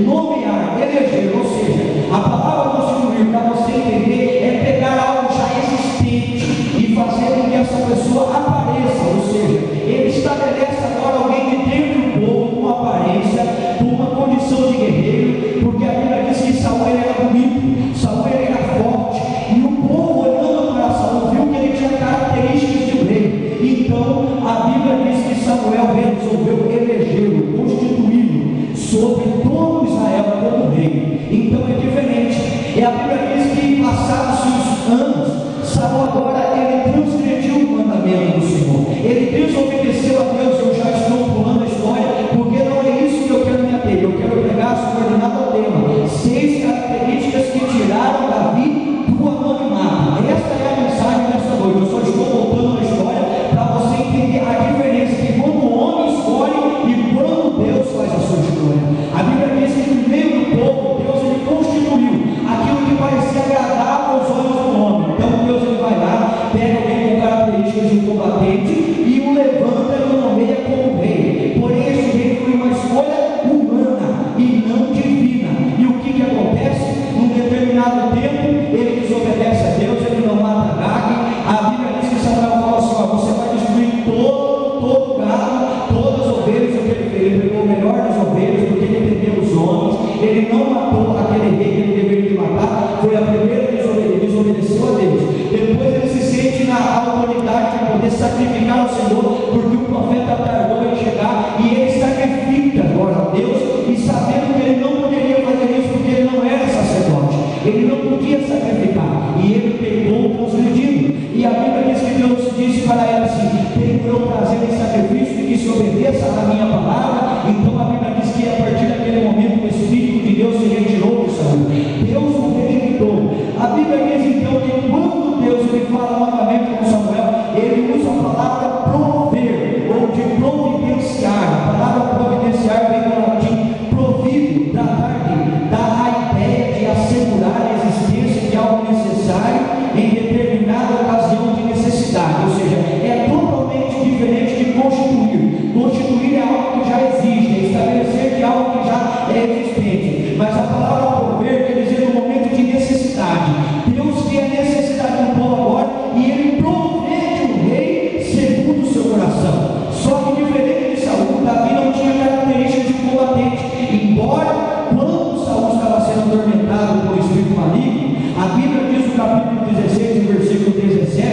nomear, eleger, ou seja, a palavra constituir, para você entender, é pegar algo já existente e fazer com que essa pessoa apareça, ou seja, ele estabelece agora alguém de dentro do povo, com uma aparência, com uma condição de guerreiro, porque a Bíblia diz que Saul era bonito, Saul era forte, e o povo olhando para Saul viu que ele tinha características de um rei. Então a Bíblia diz que Samuel resolveu elegê-lo, constituí-lo sobre todo Israel como rei. Então é diferente. E a Bíblia diz que passados os anos, Saul agora ele transgrediu o mandamento do Senhor, ele desobedeceu a Deus. Eu já estou pulando a história, porque não é isso que eu quero me ater. Eu quero pegar subordinado ao tema 6 características que tiraram Davi do anonimato. Esta é a mensagem desta noite. Eu só estou voltando na história para você entender a diferença que quando o homem escolhe e quando Deus faz a sua escolha. A Bíblia diz que no meio do povo, Deus ele constituiu aquilo que parecia agradável aos olhos do homem. Então Deus ele vai lá, pega alguém com características de um combatente e o levanta e o nomeia como rei. Porém esse rei foi uma escolha humana e não divina. E o que acontece? Num determinado tempo, ele desobedece a Deus, ele não mata Agag. A Bíblia diz que Samuel fala assim: ó, você vai destruir todo o gado, todas as ovelhas. O que ele fez? Ele pegou o melhor das ovelhas, porque ele entendeu os homens. Ele não matou aquele rei que ele deveria matar. Foi a primeira que desobedeceu a Deus. Depois ele se sente na autoridade de poder sacrificar ao Senhor, porque o profeta tardou em chegar, e ele sacrifica agora a Deus, e sabendo que ele não poderia fazer isso porque ele não era sacerdote, ele não podia sacrificar, e ele pegou o transgredido. E a Bíblia diz que Deus disse para ele assim: tenho eu prazer em sacrifício e que se obedeça à minha palavra. Então a Bíblia diz que a partir daquele momento o Espírito de Deus se retirou de Saul, Deus o rejeitou. A Bíblia diz então que quando Deus ele fala novamente com Samuel, ele usa a palavra prover, ou de providenciar. A palavra providenciar vem do latim provido, tratar de dar a ideia de assegurar a existência de algo necessário em determinada ocasião de necessidade. Ou seja, é totalmente diferente de constituir. Constituir é algo que já existe, é estabelecer de algo que já é existente. Mas a palavra prover quer dizer no momento de necessidade. Deus vê a necessidade do povo agora e ele provê um rei segundo o seu coração. Só que diferente de Saul, Davi não tinha características de combatente. Embora quando Saul estava sendo atormentado por espírito maligno, a Bíblia diz no capítulo 16, versículo 18,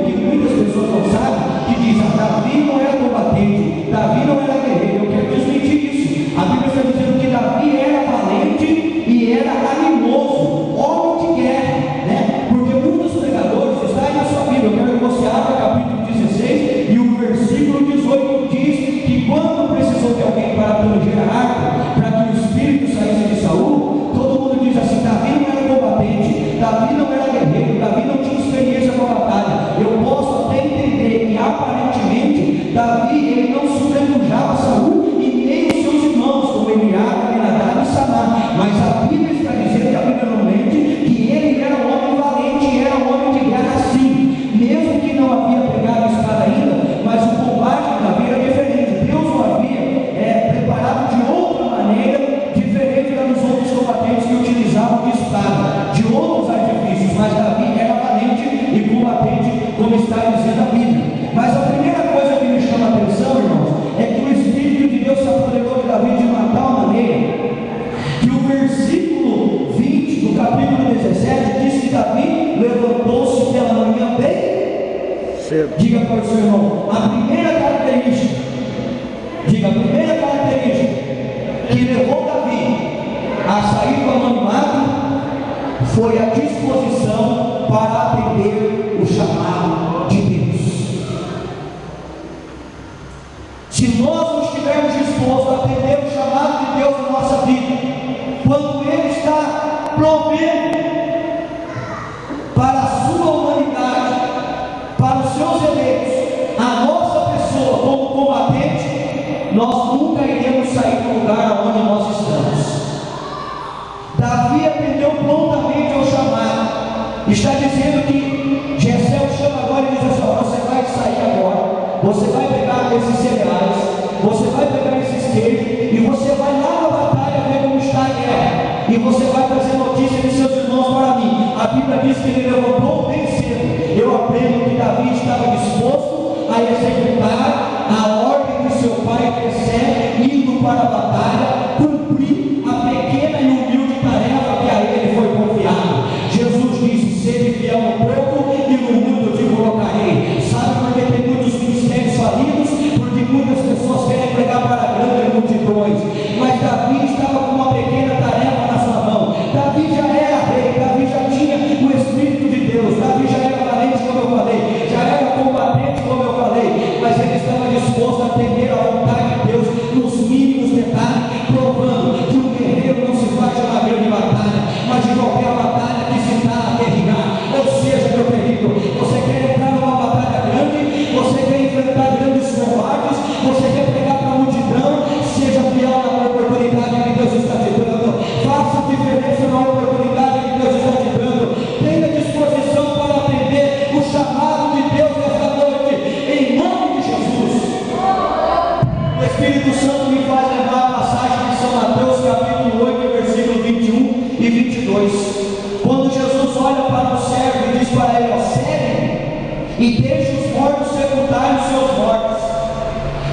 que muitas pessoas não sabem, que diz: Davi não era combatente, Davi não era guerreiro. Eu quero desmentir isso. A Bíblia está dizendo que Davi era valente e era animoso, homem de guerra, né? Porque muitos pregadores, está aí na sua Bíblia, eu quero que você abra capítulo 16 e o versículo 18 diz que quando precisou de alguém para tanger a arca, para que o espírito saísse de Saul, todo mundo diz assim: Davi não era combatente, Davi não era guerreiro, Davi não tinha experiência com a batalha. Eu posso até entender que aparentemente Davi ele não sobrepujava Saul e nem os seus irmãos, como Eliabe, Abinadab e Samar, mas a Bíblia está dizendo, a Bíblia não mente, que ele era um homem valente e era um homem de guerra sim, mesmo que não havia pegado a espada ainda, mas o combate de Davi era diferente. Deus o havia preparado de outra maneira, diferente dos outros combatentes que utilizavam de espada, de outros artifícios, mas Davi era valente e combatente, como está dizendo a Bíblia. Mas a primeira coisa que me chama a atenção, irmãos, é que o Espírito de Deus se apoderou de Davi de uma tal maneira que o versículo 20 do capítulo 17 diz que Davi levantou-se pela manhã bem cedo. Diga para o seu irmão, a primeira característica, diga, a primeira característica que levou Davi a sair do anonimato foi a disposição para atender o chamado de Deus. Se nós não estivermos dispostos a atender o chamado de Deus na nossa vida, quando Ele está provendo para a sua humanidade, para os seus eleitos, a nossa pessoa como combatente, nós nunca iremos sair do lugar onde nós estamos. Davi atendeu prontamente ao chamado e você vai trazer notícia de seus irmãos para mim. A Bíblia diz que ele levantou bem cedo. Eu aprendo que Davi estava disposto a executar a ordem que seu pai recebe, indo para a batalha, cumprir a pequena e humilde tarefa que a ele foi confiada. Jesus disse: sede fiel no pouco e no muito eu te colocarei. Sabe por que tem muitos ministérios falidos? Porque muitas pessoas querem pregar para grandes multidões, mas Davi estava com uma pequena tarefa na sua mão. Davi já era rei, Davi já tinha o Espírito de Deus, Davi já era valente, como eu falei, já era combatente, como eu falei, mas ele estava disposto a atender a vontade de Deus nos mínimos detalhes, provando que um guerreiro não se faz de uma grande batalha, mas de qualquer batalha que se dá a guerrear. Ou seja, meu querido, você quer entrar numa batalha grande, você quer enfrentar grandes combates, você quer pregar para a multidão, seja fiel na oportunidade que Deus está te dando, faça diferença na oportunidade que Deus está te dando, tenha disposição para atender o chamado de Deus nesta noite, em nome de Jesus. O Espírito Santo me faz lembrar a passagem de São Mateus capítulo 8, versículo 21 e 22, quando Jesus olha para o servo e diz para ele: ó, segue e deixe os mortos sepultarem os seus mortos.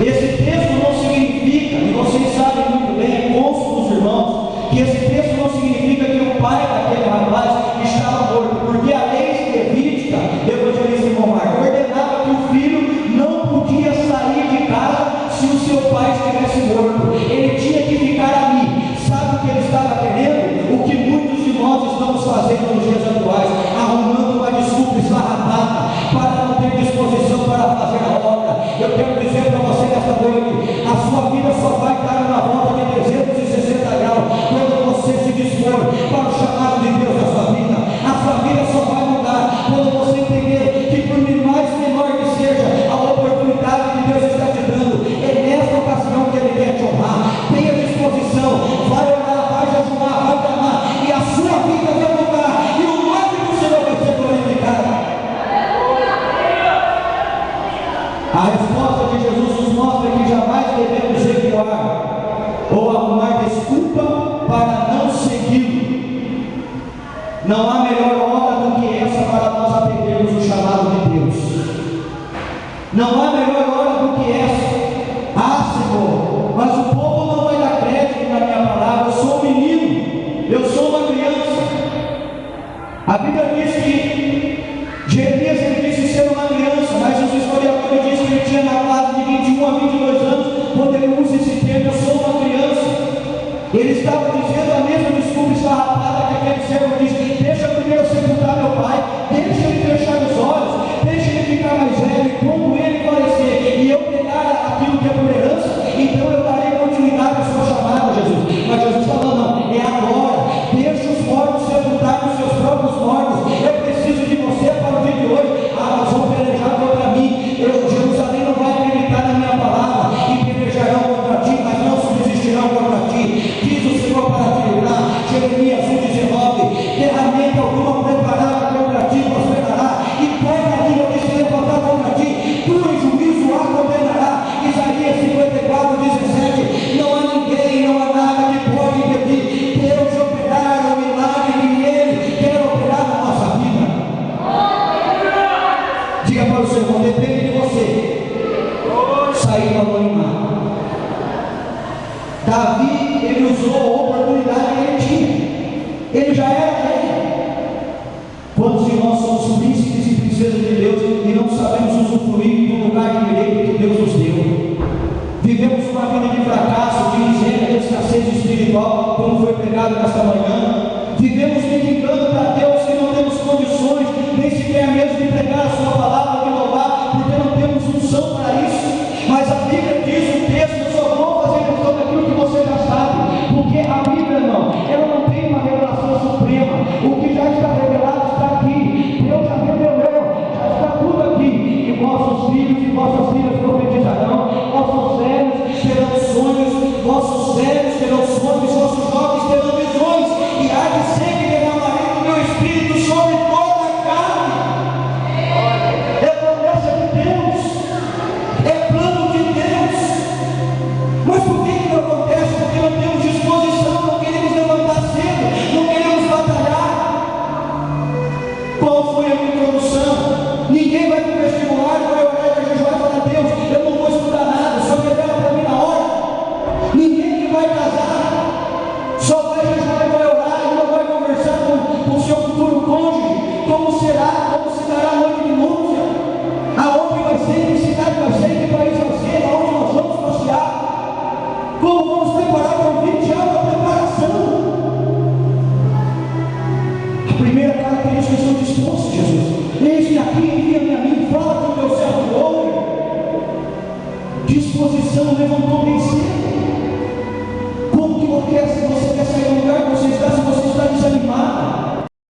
Esse texto não significa, e vocês sabem muito bem, é consto dos irmãos, que esse texto não significa que o pai daquele rapaz estava morto, porque a lei levítica, evangelista Romar, ordenava que o filho não podia sair de casa se o seu pai estivesse morto, ele tinha que ficar ali. Sabe o que ele estava querendo? O que muitos de nós estamos fazendo nos dias atuais, arrumando uma desculpa esfarrapada para não ter disposição para fazer a obra. Eu quero dizer para você nesta noite, a sua vida só vai dar uma volta de 360 graus quando você se dispor para o chamado de Deus na sua vida. A sua vida só vai mudar quando você entender que, por mais menor que seja a oportunidade que Deus está te dando, é nesta ocasião que Ele quer te honrar. Tenha disposição, vai orar, vai jejuar, vai clamar, e a sua vida vai mudar, e o nome do Senhor vai ser glorificado. A resposta de Jesus nos mostra que jamais devemos recuar ou arrumar desculpa para não segui-lo. Não há melhor hora do que essa para nós atendermos o chamado de Deus. Não há melhor hora do que essa. Ah, Senhor, mas o povo não vai dar crédito na minha palavra. Eu sou um menino, eu sou uma criança. A Bíblia diz que Jeremias, ele disse ser uma criança, mas os historiadores dizem que ele tinha na casa de 21 a 22 anos, quando ele usa esse termo: eu sou uma criança. Ele estava dizendo a mesma desculpa esfarrapada que aquele servo disse: deixa primeiro sepultar meu pai, deixa ele fechar os olhos, deixa ele ficar mais velho, e quando ele falecer e eu pegar aquilo que é por herança, então eu darei continuidade ao seu chamado, Jesus. Mas Jesus falou: não, é agora, deixa os mortos sepultarem os seus próprios mortos. Eu preciso de você para o dia de hoje. Ah, mas vão pelejar contra mim. Jerusalém não vai acreditar na minha palavra, e pelejarão contra ti, mas não subsistirão contra ti. Diz o Senhor para te livrar. Jeremias 1,19: ferramenta alguma preparada contra ti prosperará, e toda língua que se levantar contra ti, tu em juízo a condenará. Isaías 54,17: não há ninguém, não há nada que pode impedir Deus de operar o milagre que Ele quer operar na nossa vida. Diga para o seu irmão: depende de você sair do anonimato. Davi, ele usou a oportunidade que ele tinha. Ele já era rei. Quantos de nós somos príncipes e princesas de Deus e não sabemos usufruir do lugar de direito que Deus nos deu? Vivemos uma vida de fracasso, de miséria, de escassez espiritual, como foi pregado nesta manhã. Vivemos mendigando para Deus que não temos condições, nem sequer mesmo de pregar a sua palavra, de louvar, porque não temos unção para isso. Mas a Bíblia diz, o texto: eu só vou fazer tudo aquilo que você já sabe, porque a Bíblia ela não tem uma revelação suprema. O que já está revelado está aqui. Deus já revelou, já está tudo aqui. E vossos filhos e vossas filhas profetizarão, vossos velhos terão sonhos, vossos velhos terão sonhos, vossos jovens terão visões, e há de ser que derramarei do meu Espírito sobre toda a carne. É promessa de Deus, é plano de Deus. Mas por que não acontece? Porque não temos disposição. que vai casar só vai jejuar e vai orar e não vai conversar com o seu futuro cônjuge, como será, como se dará a noite de núpcia, aonde vai ser, que cidade vai ser, que país vai ser, aonde nós vamos passear, como vamos preparar o convite, há uma preparação. A primeira característica é ser disposto, Jesus. Eis-me aqui, envia-me a mim, fala com o meu servo homem. Disposição, levantou bem